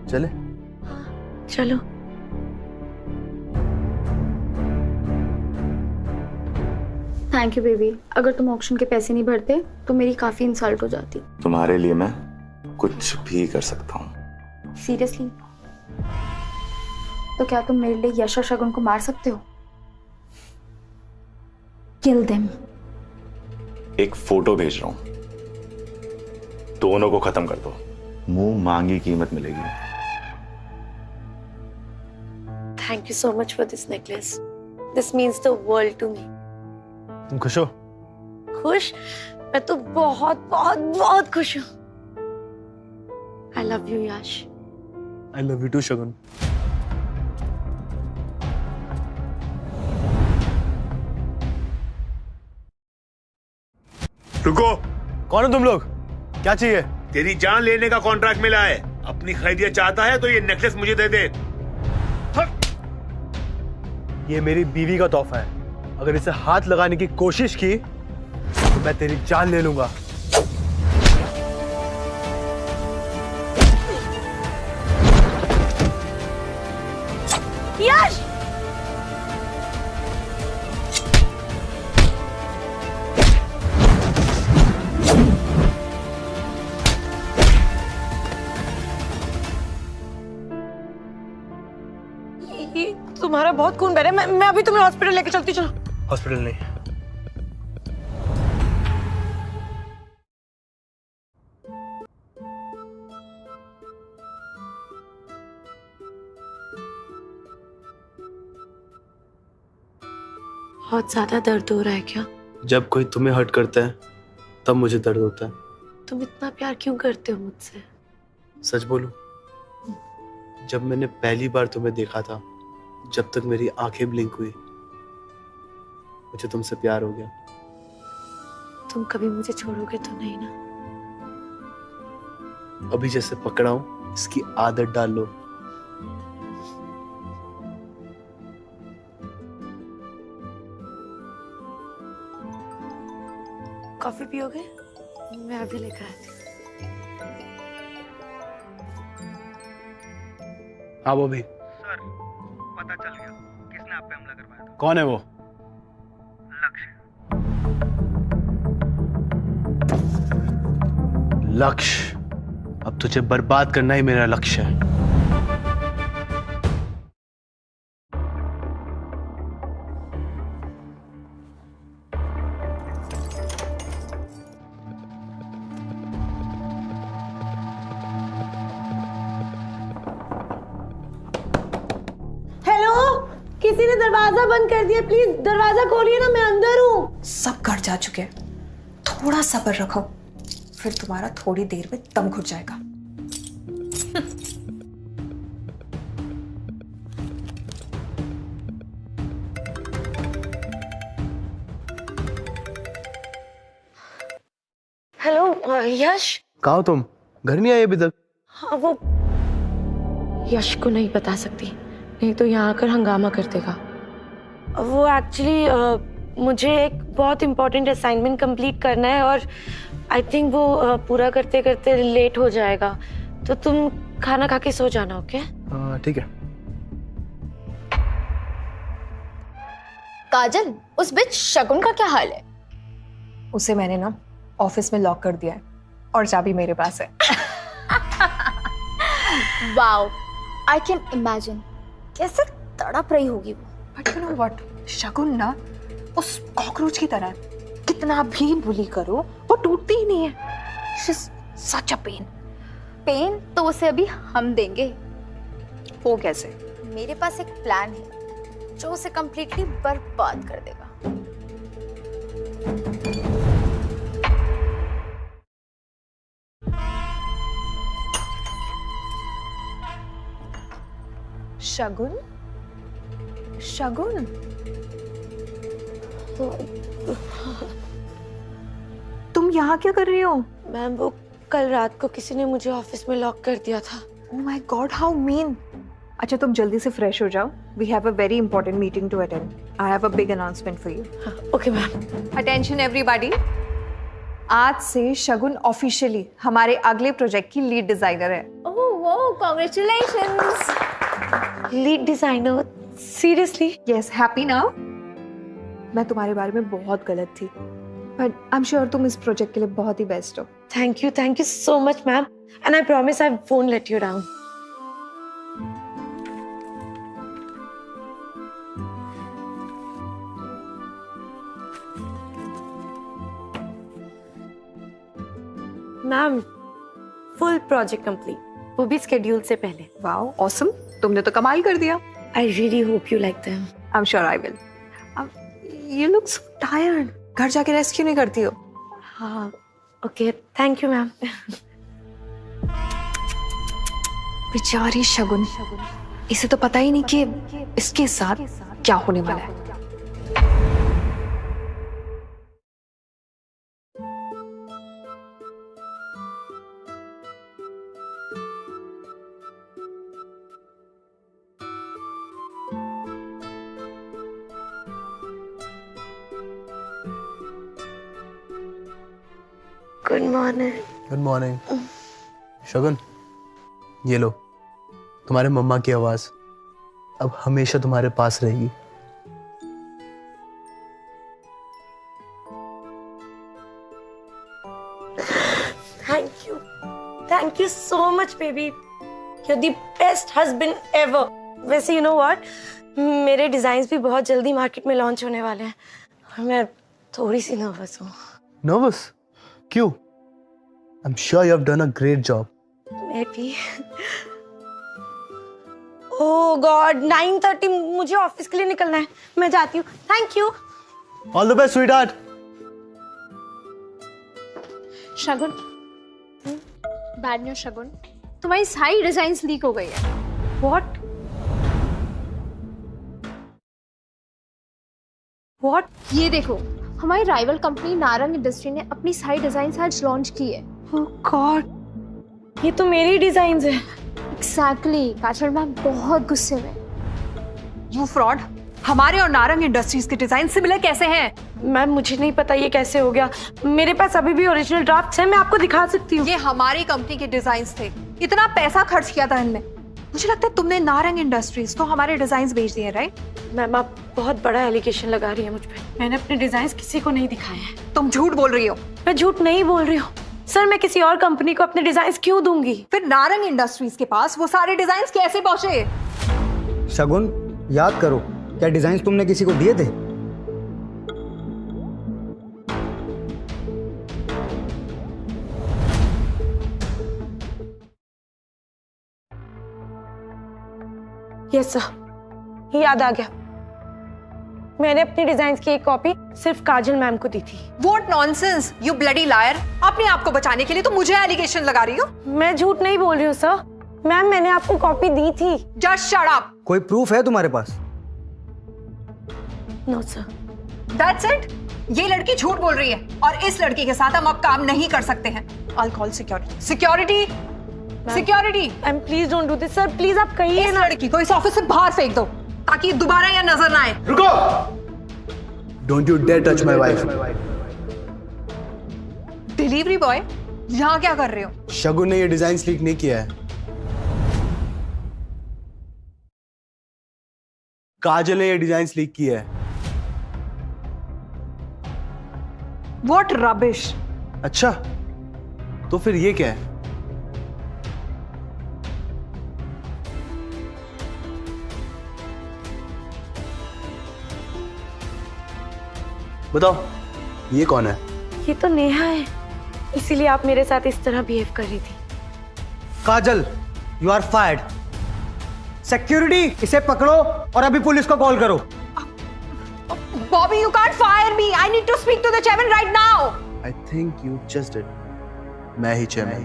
चले? चलो। थैंक यू बेबी, अगर तुम ऑक्शन के पैसे नहीं भरते तो मेरी काफी इंसल्ट हो जाती। तुम्हारे लिए मैं कुछ भी कर सकता हूँ। सीरियसली? तो क्या तुम मेरे लिए यश और शगुन को मार सकते हो? Kill them. एक फोटो भेज रहा हूं, दोनों को खत्म कर दो, मुंह मांगी कीमत मिलेगी। Thank you so much for this necklace, this means the world to me. तुम खुश हो? खुश? मैं तो बहुत बहुत बहुत खुश हूँ। I love you Yash. I love you too Shagun. रुको। कौन हो तुम लोग? क्या चाहिए? तेरी जान लेने का कॉन्ट्रैक्ट मिला है। अपनी खरीदिया चाहता है तो ये नेकलेस मुझे दे दे। ये मेरी बीवी का तोहफा है, अगर इसे हाथ लगाने की कोशिश की तो मैं तेरी जान ले लूंगा। यश! तुम्हारा बहुत खून बह रहा है, मैं अभी तुम्हें हॉस्पिटल लेके चलती। चलो। हॉस्पिटल नहीं, बहुत ज्यादा दर्द हो रहा है क्या? जब कोई तुम्हें हर्ट करता है तब मुझे दर्द होता है। तुम इतना प्यार क्यों करते हो मुझसे? सच बोलूं, जब मैंने पहली बार तुम्हें देखा था, जब तक मेरी आंखें ब्लिंक हुई, मुझे तुमसे प्यार हो गया। तुम कभी मुझे छोड़ोगे तो नहीं ना? अभी जैसे पकड़ा हूं, इसकी आदत डाल लो। कॉफी पियोगे? मैं अभी लेकर आती हूँ। हाँ वो भी। सर, पता चल गया किसने आप पे हमला करवाया था। कौन है वो? लक्ष्य। अब तुझे बर्बाद करना ही मेरा लक्ष्य है। किसी ने दरवाजा बंद कर दिया, प्लीज दरवाजा खोलिए ना, मैं अंदर हूँ। सब घर जा चुके हैं, थोड़ा सब्र रखो, फिर तुम्हारा थोड़ी देर में दम घुट जाएगा। हेलो यश। कहाँ हो तुम? घर नहीं आए अभी तक? हाँ, वो यश को नहीं बता सकती, नहीं तो यहाँ आकर हंगामा कर देगा। वो एक्चुअली मुझे एक बहुत इम्पोर्टेंट असाइनमेंट कंप्लीट करना है और आई थिंक वो पूरा करते करते लेट हो जाएगा, तो तुम खाना खा के सो जाना। ओके? ठीक है। काजल, उस बिच शगुन का क्या हाल है? उसे मैंने ना ऑफिस में लॉक कर दिया है और चाबी मेरे पास है। वाओ, आई कैन इमेजिन कैसे तड़प रही होगी वो। बट यू नो व्हाट, शगुन ना उस कॉकरोच की तरह है, कितना भी बुली करो वो टूटती ही नहीं है। She is such a pain. Pain तो उसे अभी हम देंगे। वो कैसे? मेरे पास एक प्लान है जो उसे कंप्लीटली बर्बाद कर देगा। शगुन, शगुन, तुम यहाँ क्या कर रही हो? मैम वो कल रात को किसी ने मुझे ऑफिस में लॉक कर दिया था। Oh my God, how mean! अच्छा तुम जल्दी से फ्रेश हो जाओ। We have a very important meeting to attend. I have a big announcement for you. Okay ma'am. Attention everybody. आज से शगुन ऑफिशियली हमारे अगले प्रोजेक्ट की लीड डिजाइनर है। Oh wow, congratulations. Lead designer? Seriously? Yes, happy now? मैं तुम्हारे बारे में बहुत गलत थी, but I'm sure तुम इस प्रोजेक्ट के लिए बहुत ही बेस्ट हो। Thank you so much ma'am, and I promise I won't let you down. Ma'am full project complete, वो भी स्केड्यूल से पहले। वाओ ऑसम, तुमने तो कमाल कर दिया। I really hope you like them. I'm sure I will. You look so tired. घर जाके रेस्ट क्यों नहीं करती हो? हाँ ओके, थैंक यू मैम। बेचारी शगुन, इसे तो पता ही नहीं कि इसके साथ क्या होने वाला है। Good morning. Good morning. Shagun, ये लो तुम्हारे मम्मा की आवाज अब हमेशा तुम्हारे पास रहेगी। Thank you so much baby, you are the best husband ever. वैसे यू नो व्हाट, मेरे डिजाइन्स भी बहुत जल्दी मार्केट में लॉन्च होने वाले हैं और मैं थोड़ी सी नर्वस हूँ। नर्वस? क्यों? I'm sure you have done a great job. Maybe. Oh God, 9:30 मुझे ऑफिस के लिए निकलना है, मैं जाती हूँ। Thank you. All the best, sweetheart. Shagun, bad news Shagun, तुम्हारी सारी डिजाइन्स लीक हो गई है। What? What? ये देखो, हमारी राइवल कंपनी नारंग इंडस्ट्री ने अपनी सारी डिजाइन्स आज लॉन्च की है। Oh God, ये तो मेरी डिजाइन्स है। एग्जैक्टली, काजल मैम बहुत गुस्से में। You fraud! हमारे और नारंग इंडस्ट्रीज के डिजाइन सिमिलर कैसे हैं? मैम मुझे नहीं पता ये कैसे हो गया, मेरे पास अभी भी ओरिजिनल ड्राफ्ट्स हैं, मैं आपको दिखा सकती हूँ। ये हमारी कंपनी के डिजाइन्स थे, इतना पैसा खर्च किया था इनमें। मुझे लगता है तुमने नारंग इंडस्ट्रीज को हमारे डिजाइन्स भेज दिए, राइट? मैम आप बहुत बड़ा एलिगेशन लगा रही है मुझ पे। मैंने अपने डिजाइन्स किसी को नहीं दिखाए हैं। तुम झूठ बोल रही हो। मैं झूठ नहीं बोल रही हूँ सर, मैं किसी और कंपनी को अपने डिजाइन्स क्यों दूंगी? फिर नारंग इंडस्ट्रीज के पास वो सारे डिजाइन्स कैसे पहुंचे? शगुन, याद करो, क्या डिजाइन तुमने किसी को दिए थे? यस सर, याद आ गया। मैंने अपनी डिजाइन्स की एक कॉपी सिर्फ काजल मैम को दी थी। What nonsense, you bloody liar! अपने आप को बचाने के लिए तो मुझे एलिगेशन लगा रही हो। मैं झूठ नहीं बोल रही हूँ सर, मैम मैंने आपको कॉपी दी थी। Just shut up! कोई प्रूफ है तुम्हारे पास? No sir. That's it? ये लड़की झूठ बोल रही है और इस लड़की के साथ हम अब काम नहीं कर सकते हैं। I'll call security. Security! Security! Ma'am please don't do this sir, please आप कहिए इस ना। लड़की को इस ऑफिस से बाहर फेंक दो ताकि दोबारा यह नजर ना आए। रुको! Don't you dare touch my wife. Delivery boy, यहाँ क्या कर रहे हो? शगुन ने ये डिजाइन लीक नहीं किया है, काजल ने ये डिजाइन लीक किया है। What rubbish! अच्छा, तो फिर ये क्या है? बताओ, ये कौन है? ये तो नेहा है, इसीलिए आप मेरे साथ इस तरह बिहेव कर रही थी। काजल, यू आर फायर्ड। सिक्योरिटी, इसे पकड़ो और अभी पुलिस को कॉल करो। Bobby, you can't fire me. I need to speak to the chairman right now. I think you just did. मैं ही chairman.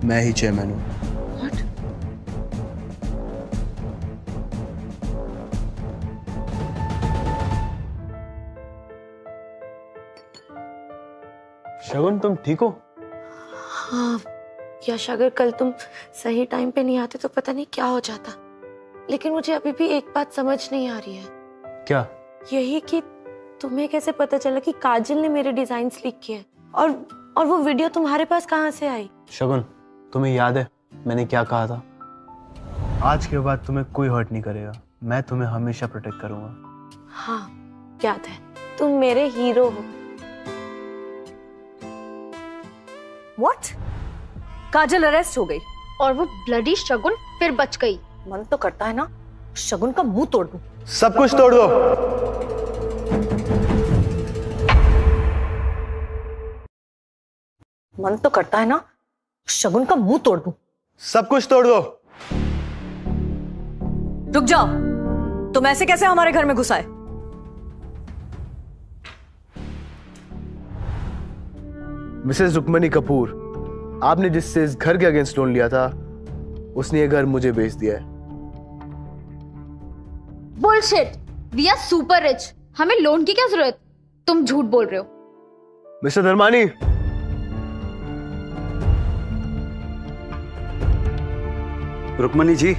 मैं ही चेयरमैन हूँ। शगुन, तुम ठीक हो? हाँ यश, अगर कल तुम सही टाइम पे नहीं आते तो पता नहीं क्या हो जाता। लेकिन मुझे अभी भी एक बात समझ नहीं आ रही है। क्या? यही कि तुम्हें कैसे पता चला कि काजल ने मेरे डिजाइन्स लीक किए और वो वीडियो तुम्हारे पास कहाँ से आई? शगुन, तुम्हें याद है मैंने क्या कहा था? आज के बाद तुम्हें कोई हर्ट नहीं करेगा, मैं तुम्हें हमेशा प्रोटेक्ट करूंगा। हाँ याद है, तुम मेरे हीरो हो। What? काजल अरेस्ट हो गई और वो ब्लडी शगुन फिर बच गई। मन तो करता है ना शगुन का मुंह तोड़ दूं। सब कुछ तोड़ दो। मन तो करता है ना शगुन का मुंह तोड़ दूं। सब कुछ तोड़ दो। रुक जाओ, तुम ऐसे कैसे हमारे घर में घुसाए? मिसेस रुक्मणी कपूर, आपने जिससे इस घर के अगेंस्ट लोन लिया था उसने ये घर मुझे बेच दिया है। Bullshit, we are super rich, हमें लोन की क्या जरूरत? तुम झूठ बोल रहे हो। मिस्टर धर्मानी, रुक्मणी जी,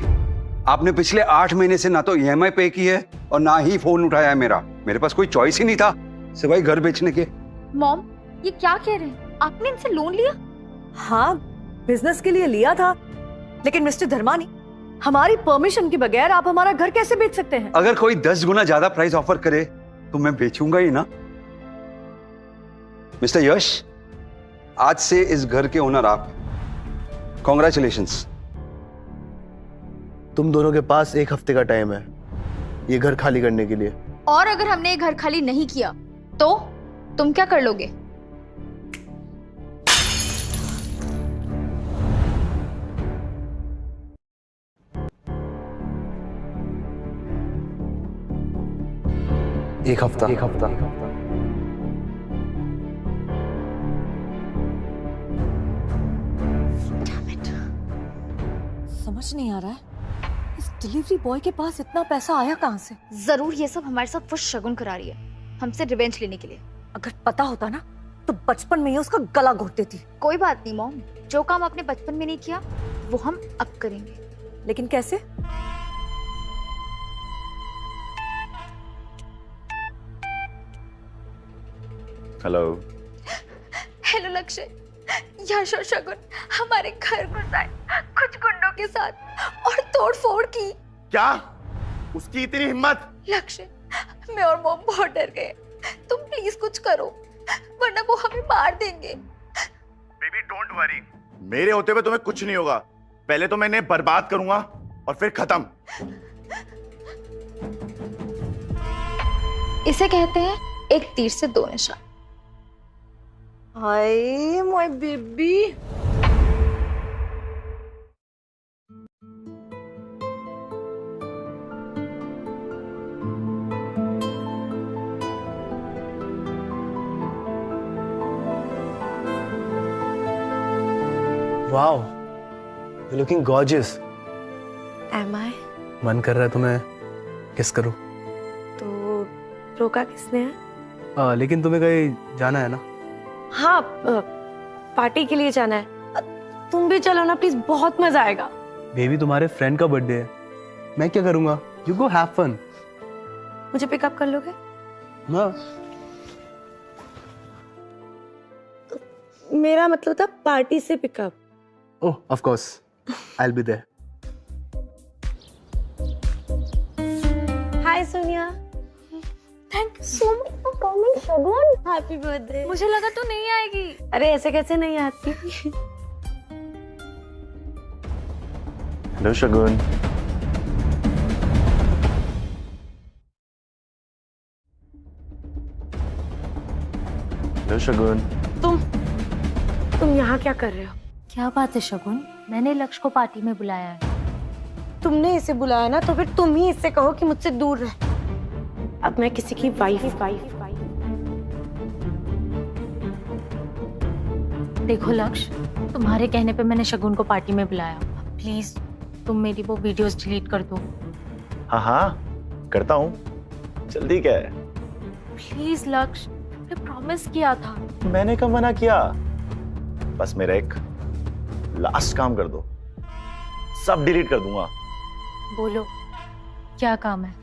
आपने पिछले 8 महीने से ना तो EMI पे की है और ना ही फोन उठाया है मेरा। मेरे पास कोई चॉइस ही नहीं था सिवाय घर बेचने के। मॉम, ये क्या कह रहे हैं? आपने इनसे लोन लिया? हाँ, बिजनेस के लिए लिया था, लेकिन मिस्टर धर्मानी, हमारी परमिशन के बगैर आप हमारा घर कैसे बेच सकते हैं? अगर कोई 10 गुना ज्यादा प्राइस ऑफर करे तो मैं बेचूंगा ही ना। मिस्टर यश, आज से इस घर के ओनर आप। कॉन्ग्रेचुलेशंस। तुम दोनों के पास 1 हफ्ते का टाइम है ये घर खाली करने के लिए। और अगर हमने ये घर खाली नहीं किया तो तुम क्या कर लोगे? एक हफ्ता। समझ नहीं आ रहा है इस डिलीवरी बॉय के पास इतना पैसा आया कहां से? जरूर ये सब हमारे साथ वो शगुन करा रही है, हमसे रिवेंज लेने के लिए। अगर पता होता ना तो बचपन में ही उसका गला घोट देती। कोई बात नहीं मॉम, जो काम आपने बचपन में नहीं किया वो हम अब करेंगे। लेकिन कैसे? हेलो। हेलो लक्ष्य, यश और शगुन हमारे घर घुस आए कुछ गुंडों के साथ और तोड़ फोड़ की। क्या? उसकी इतनी हिम्मत? लक्ष्य, मैं और मॉम बहुत डर गए, तुम प्लीज कुछ करो वरना वो हमें मार देंगे। बेबी डोंट वरी, मेरे होते हुए तुम्हें कुछ नहीं होगा। पहले तो मैं इन्हें बर्बाद करूंगा और फिर खत्म। इसे कहते हैं एक तीर से 2 निशान। Hi my baby. Wow, you're looking gorgeous. Am I? मन कर रहा है तुम्हें किस करूं? तो रोका किसने है? लेकिन तुम्हें कहीं जाना है ना? हाँ, पार्टी के लिए जाना है। तुम भी चलो ना प्लीज, बहुत मजा आएगा। बेबी, तुम्हारे फ्रेंड का बर्थडे है, मैं क्या करूंगा? You go have fun. मुझे पिकअप कर लोगे? हाँ। मेरा मतलब था पार्टी से pick up. Oh, of course, I will be there. Hi Sonia. Thank you so much for coming Shagun. Happy birthday. मुझे लगा तो नहीं आएगी। अरे ऐसे कैसे नहीं आती? हेलो शगुन। हेलो शगुन। तुम यहाँ क्या कर रहे हो? क्या बात है शगुन, मैंने लक्ष्य को पार्टी में बुलाया है। तुमने इसे बुलाया ना, तो फिर तुम ही इससे कहो कि मुझसे दूर रहे। अब मैं किसी की वाइफ। देखो लक्ष्य, तुम्हारे कहने पे मैंने शगुन को पार्टी में बुलाया। प्लीज तुम मेरी वो वीडियोस डिलीट कर दो। हाँ हाँ करता हूँ, जल्दी क्या है। प्लीज लक्ष्य, तुमने प्रॉमिस किया था। मैंने कब मना किया? बस मेरा एक लास्ट काम कर दो, सब डिलीट कर दूंगा। बोलो क्या काम है?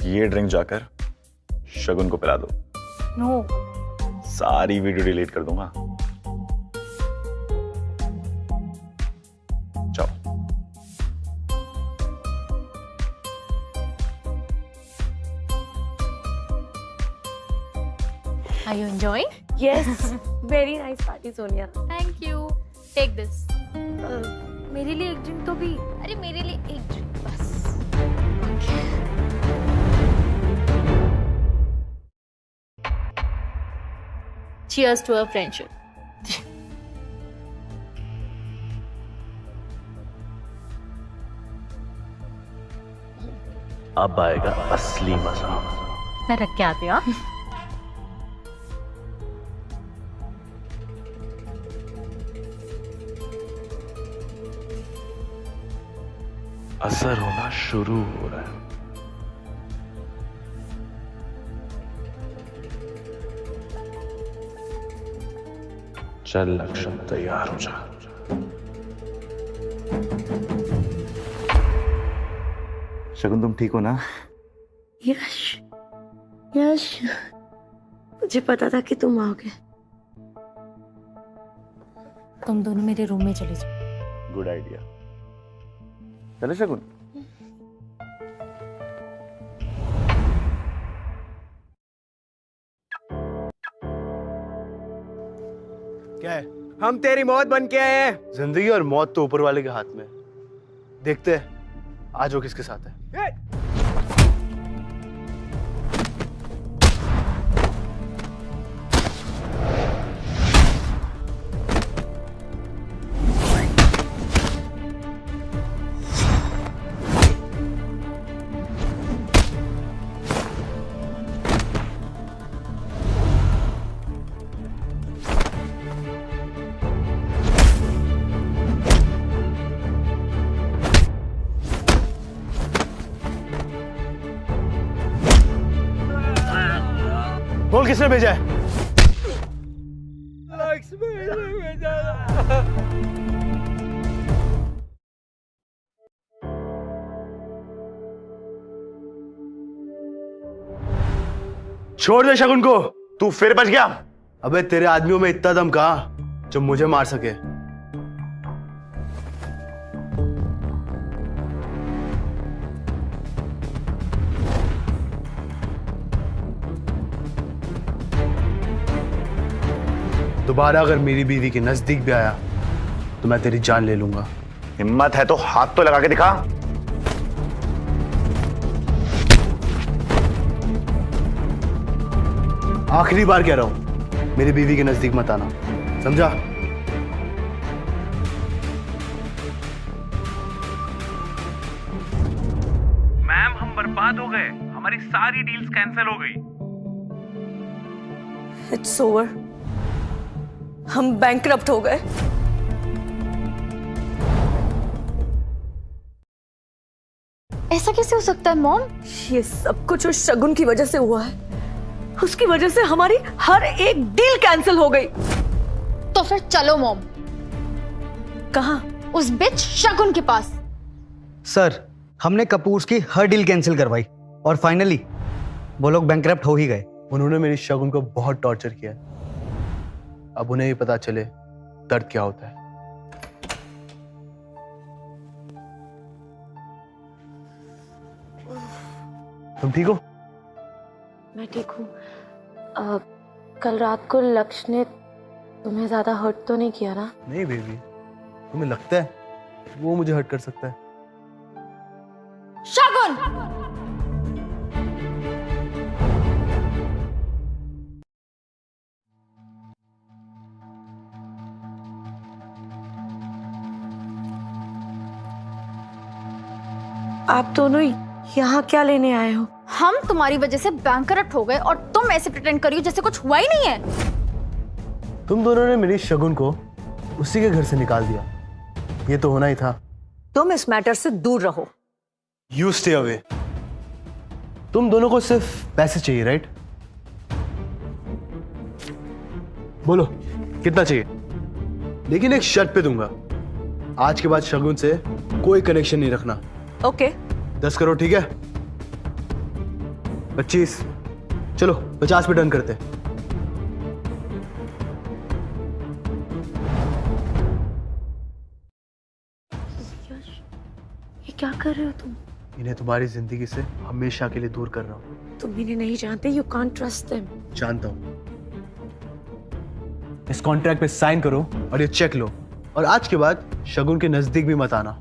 ये ड्रिंक जाकर शगुन को पिला दो। नो। सारी वीडियो डिलीट कर दूंगा। जाओ। Are you enjoying? Yes, very nice party, Sonia. Thank you. Take this. मेरे लिए एक ड्रिंक तो भी। अरे मेरे लिए एक ड्रिंक बस। Cheers to our friendship. अब आएगा असली मजा। मैं रख के आती हूँ। असर होना शुरू हो रहा है। चल लक्ष्य, तैयार हो जा। शगुन तुम ठीक हो ना? यश, यश, मुझे पता था कि तुम आओगे। तुम दोनों मेरे रूम में चले जाओ। Good idea. चलो शगुन। क्या है? हम तेरी मौत बन के आए हैं। जिंदगी और मौत तो ऊपर वाले के हाथ में। देखते हैं आज वो किसके साथ है। बोल किसने भेजा है? छोड़ दे शगुन को। तू फिर बच गया? अबे तेरे आदमियों में इतना दम कहां जो मुझे मार सके। दोबारा अगर मेरी बीवी के नजदीक भी आया तो मैं तेरी जान ले लूंगा। हिम्मत है तो हाथ तो लगा के दिखा। आखिरी बार कह रहा हूं, मेरी बीवी के नजदीक मत आना, समझा? मैम हम बर्बाद हो गए, हमारी सारी डील्स कैंसिल हो गई। It's over. हम बैंकरप्ट हो गए। ऐसा कैसे हो सकता है मॉम? ये सब कुछ उस शगुन की वजह से हुआ है। उसकी वजह से हमारी हर एक डील कैंसिल हो गई। तो फिर चलो मॉम। कहाँ? उस बिच शगुन के पास। सर, हमने कपूर्स की हर डील कैंसिल करवाई और फाइनली वो लोग बैंकरप्ट हो ही गए। उन्होंने मेरी शगुन को बहुत टॉर्चर किया। अब उन्हें भी पता चले दर्द क्या होता है। तुम ठीक हो? मैं ठीक हूँ। कल रात को लक्ष्य ने तुम्हें ज्यादा हर्ट तो नहीं किया ना? नहीं बेबी, तुम्हें लगता है वो मुझे हर्ट कर सकता है? शगुन! आप दोनों यहाँ क्या लेने आए हो? हम तुम्हारी वजह से बैंकरप्ट हो गए और तुम ऐसे प्रिटेंड करी हो जैसे कुछ हुआ ही नहीं है। तुम दोनों ने मेरी शगुन को उसी के घर से निकाल दिया, ये तो होना ही था। तुम इस मैटर से दूर रहो। You stay away. तुम दोनों को सिर्फ पैसे चाहिए, राइट? बोलो कितना चाहिए, लेकिन एक शर्त पे दूंगा, आज के बाद शगुन से कोई कनेक्शन नहीं रखना। ओके 10 करोड़, ठीक है? 25, चलो 50 पे डन करते। ये क्या कर रहे हो तुम? इन्हें तुम्हारी जिंदगी से हमेशा के लिए दूर कर रहा हूं। तुम इन्हें नहीं जानते, यू कांट ट्रस्ट देम। जानता हूं। इस कॉन्ट्रैक्ट पे साइन करो और ये चेक लो, और आज के बाद शगुन के नजदीक भी मत आना।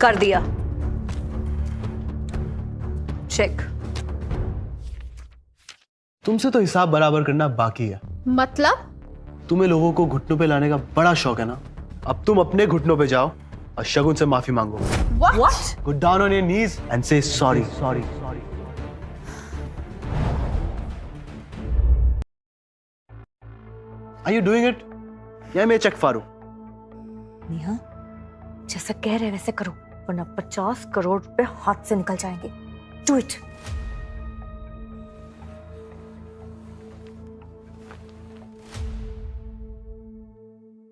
कर दिया चेक। तुमसे तो हिसाब बराबर करना बाकी है। मतलब? तुम्हें लोगों को घुटनों पे लाने का बड़ा शौक है ना, अब तुम अपने घुटनों पे जाओ और शगुन से माफी मांगो। What? Go down on your knees and say sorry. Sorry. Are you doing it? या मैं चेक फाड़ूं? नेहा, जैसा कह रहे वैसे करो, वरना 50 करोड़ रुपए हाथ से निकल जाएंगे। Do it.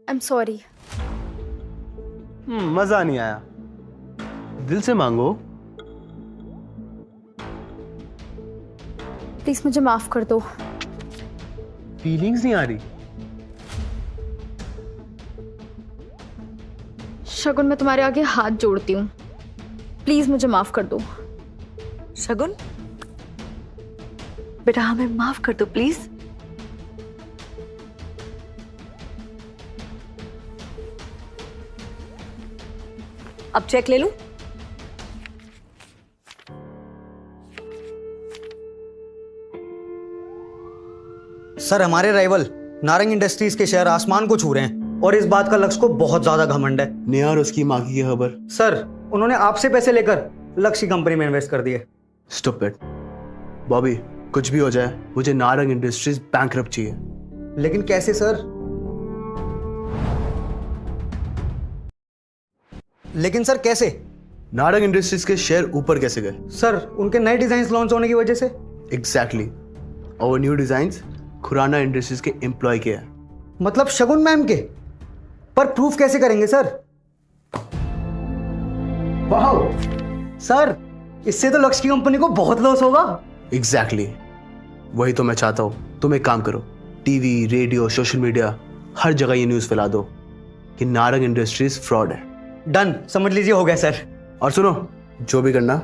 I'm sorry. मजा नहीं आया। दिल से मांगो। प्लीज मुझे माफ कर दो। फीलिंग्स नहीं आ रही। शगुन, मैं तुम्हारे आगे हाथ जोड़ती हूँ, प्लीज मुझे माफ कर दो। शगुन बेटा, हमें माफ कर दो प्लीज। अब चेक ले लूं? सर, हमारे राइवल नारंग इंडस्ट्रीज के शेयर आसमान को छू रहे हैं और इस बात का लक्ष्य को बहुत ज्यादा घमंड है। नेहा और उसकी माँ की खबर? सर, उन्होंने आपसे पैसे लेकर लक्ष्य की कंपनी में इन्वेस्ट कर दिए। स्टॉप इट बॉबी, कुछ भी हो जाए मुझे नारंग इंडस्ट्रीज बैंकरप्ट चाहिए। लेकिन कैसे सर? लेकिन सर कैसे? नारंग इंडस्ट्रीज के शेयर ऊपर कैसे गए? सर, उनके नए डिजाइन लॉन्च होने की वजह से। एग्जैक्टली। और वो न्यू डिजाइन्स खुराना इंडस्ट्रीज के एम्प्लॉय के हैं। मतलब शगुन मैम के? पर प्रूफ कैसे करेंगे सर? वाह सर, इससे तो लक्ष्य की कंपनी को बहुत लॉस होगा। एग्जैक्टली, वही तो मैं चाहता हूं। तुम एक काम करो, टीवी, रेडियो, सोशल मीडिया, हर जगह ये न्यूज फैला दो कि नारंग इंडस्ट्रीज फ्रॉड है। डन, समझ लीजिए हो गया सर। और सुनो, जो भी करना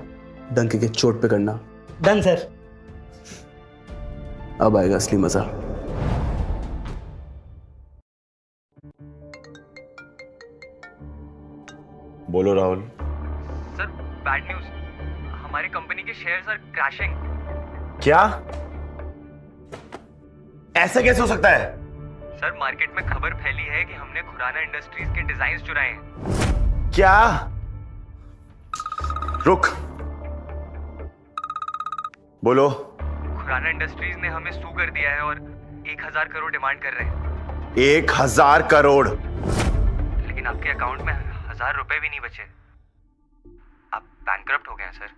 डंके के चोट पे करना। Done sir. अब आएगा असली मजा। बोलो राहुल। सर, बैड न्यूज, हमारी कंपनी के शेयर्स आर क्रैशिंग। क्या? ऐसा कैसे हो सकता है? सर, मार्केट में खबर फैली है कि हमने खुराना इंडस्ट्रीज के डिजाइन्स चुराए हैं। क्या? रुक, बोलो। खुराना इंडस्ट्रीज ने हमें सू कर दिया है और 1000 करोड़ डिमांड कर रहे हैं। 1000 करोड़? लेकिन आपके अकाउंट में 1000 रुपए भी नहीं बचे। आप बैंकरप्ट हो गए हैं सर।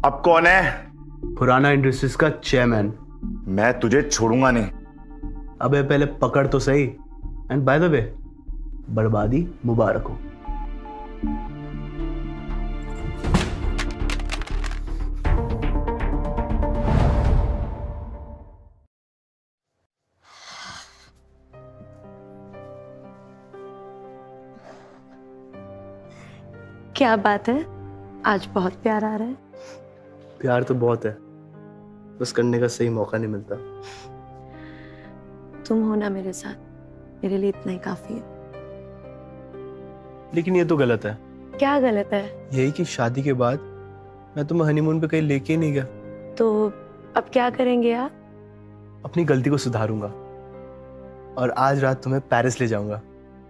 अब कौन है? खुराना इंडस्ट्रीज का चेयरमैन। मैं तुझे छोड़ूंगा नहीं। अबे पहले पकड़ तो सही। एंड बाय द वे, बर्बादी मुबारक हो। क्या बात है, आज बहुत प्यार आ रहा है। प्यार तो बहुत है, बस करने का सही मौका नहीं मिलता। तुम हो ना मेरे साथ, मेरे लिए इतना ही काफी है। लेकिन ये तो गलत है। क्या गलत है? यही कि शादी के बाद मैं तुम्हें हनीमून पे कहीं लेके ही नहीं गया। तो अब क्या करेंगे आप? अपनी गलती को सुधारूंगा और आज रात तुम्हें पेरिस ले जाऊंगा।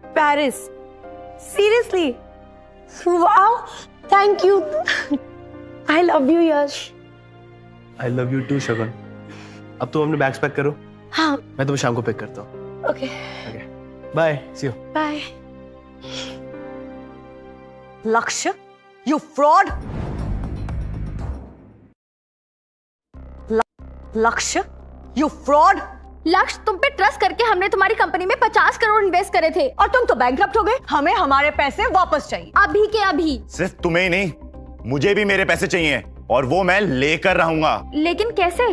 Paris? Seriously? Wow, thank you. I love you Yash. I love you too Shagun. अब तुम अपने बैग्स पैक करो। हाँ। मैं तुम्हें शाम को पिक करता हूँ। Okay. Bye, see you. Bye. Lakshya, you fraud. Lakshya, you fraud. Lakshya, तुम पे ट्रस्ट करके हमने तुम्हारी कंपनी में 50 करोड़ इन्वेस्ट करे थे और तुम तो बैंकरप्ट हो गए। हमें हमारे पैसे वापस चाहिए, अभी के अभी। सिर्फ तुम्हें ही नहीं, मुझे भी मेरे पैसे चाहिए और वो मैं लेकर रहूंगा। लेकिन कैसे?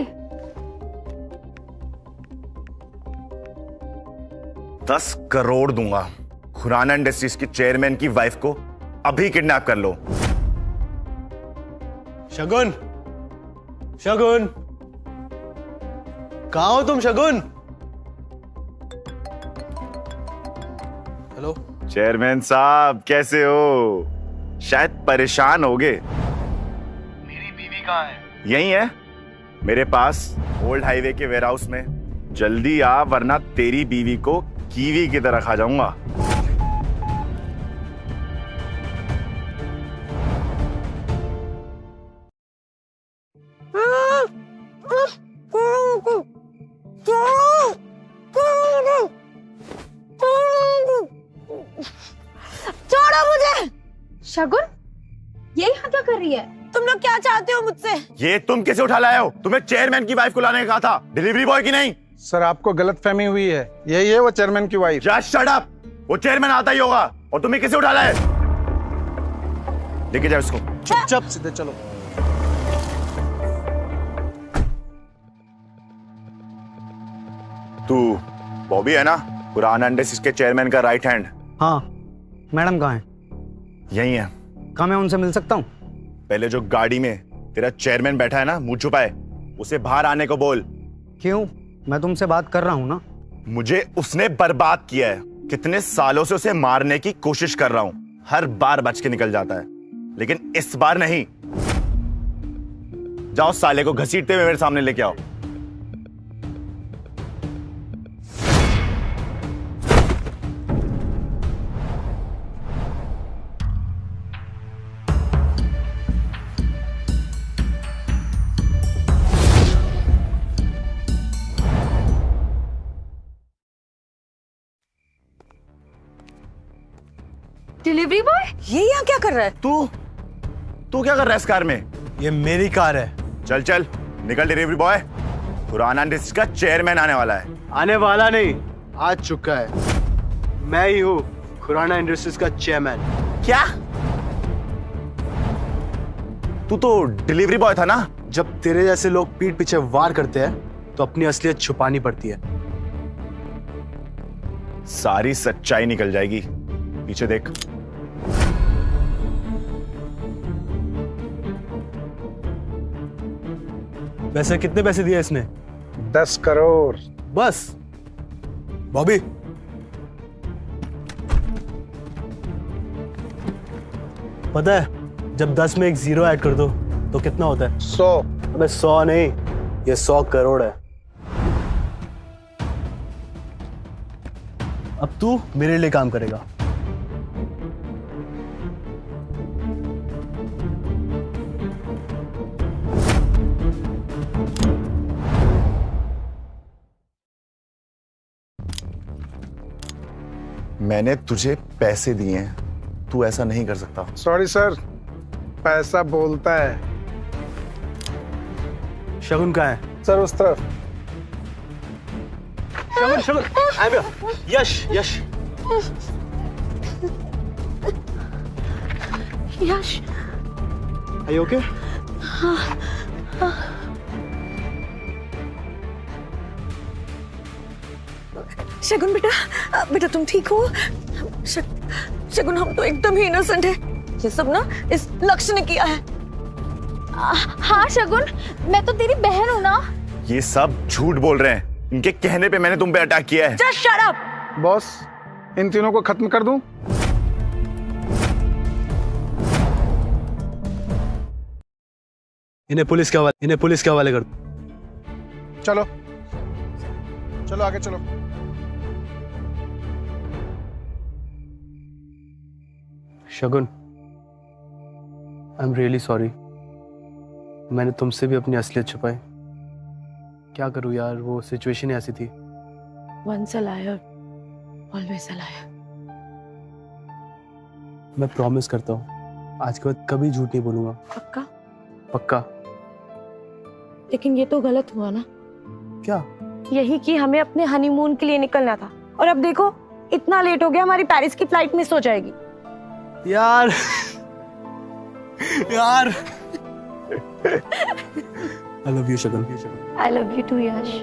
10 करोड़ दूंगा। खुराना इंडस्ट्रीज की चेयरमैन की वाइफ को अभी किडनैप कर लो। शगुन, शगुन, कहाँ हो तुम शगुन? हेलो चेयरमैन साहब, कैसे हो? शायद परेशान होगे। मेरी बीवी कहाँ है? यही है मेरे पास, ओल्ड हाईवे के वेयरहाउस में। जल्दी आ वरना तेरी बीवी को कीवी की तरह खा जाऊंगा। छोड़ो मुझे। शगुन, ये यहाँ क्या कर रही है? तुम लोग क्या चाहते हो मुझसे? ये तुम कैसे उठा लाए हो? तुम्हें चेयरमैन की वाइफ को लाने का कहा था, डिलीवरी बॉय की नहीं। सर, आपको गलतफहमी हुई है। यही है वो चेयरमैन की वाइफ। Just shut up. वो चेयरमैन आता ही होगा और तुम्हें कैसे उठा लाए? लेके जाओ इसको। चुपचाप सीधे चलो। तू बॉबी है ना, खुराना इंडस्ट्रीज के चेयरमैन का राइट हैंड? हाँ। मैडम कहाँ है? यही है। कहाँ मैं उनसे मिल सकता हूँ? पहले जो गाड़ी में तेरा चेयरमैन बैठा है ना, मुंह छुपाए, उसे बाहर आने को बोल। क्यों? मैं तुमसे बात कर रहा हूँ ना। मुझे उसने बर्बाद किया है। कितने सालों से उसे मारने की कोशिश कर रहा हूँ, हर बार बच के निकल जाता है, लेकिन इस बार नहीं। जाओ साले को घसीटते हुए मेरे सामने लेके आओ। डिलीवरी बॉय, ये यहाँ क्या कर रहा है? तू क्या कर रहा है इस कार में? ये मेरी कार है। चल चल निकल डिलीवरी बॉय। खुराना इंडस्ट्रीज का चेयरमैन आने वाला है। आने वाला नहीं, आ चुका है। मैं ही हूँ खुराना इंडस्ट्रीज का चेयरमैन। क्या? तू तो डिलीवरी बॉय था ना? जब तेरे जैसे लोग पीठ पीछे वार करते हैं तो अपनी असलियत छुपानी पड़ती है। सारी सच्चाई निकल जाएगी। पीछे देख। वैसे कितने पैसे दिए इसने? 10 करोड़। बस? बॉबी, पता है जब 10 में एक 0 ऐड कर दो तो कितना होता है? 100। अबे 100 नहीं, ये 100 करोड़ है। अब तू मेरे लिए काम करेगा। मैंने तुझे पैसे दिए हैं, तू ऐसा नहीं कर सकता। सॉरी सर, पैसा बोलता है। शगुन कहाँ है? सर उस तरफ। शगुन, शगुन, I'm here. Yash, Yash. Yash, Are you okay? शगुन बेटा तुम ठीक हो? शगुन, हम तो एकदम ही इनोसेंट है। ये सब ना इस लक्ष्य ने किया है। हाँ शगुन, मैं तो तेरी बहन हूँ ना। ये सब झूठ बोल रहे हैं। इनके कहने पे मैंने तुम पे अटैक किया है। Just shut up! बॉस, इन तीनों को खत्म कर दूं? इन्हें पुलिस के हवाले कर दो। चलो चलो आगे चलो। शगुन, आई एम रियली सॉरी। मैंने तुमसे भी अपनी असलियत छुपाई। क्या करूं यार, वो सिचुएशन ऐसी थी। Once a liar, always a liar. मैं प्रॉमिस करता हूँ आज के बाद कभी झूठ नहीं बोलूंगा। पक्का? पक्का। लेकिन ये तो गलत हुआ ना। क्या? यही कि हमें अपने हनीमून के लिए निकलना था और अब देखो इतना लेट हो गया, हमारी पेरिस की फ्लाइट मिस हो जाएगी। यार यार I love you, Shagun. I love you too, Yash.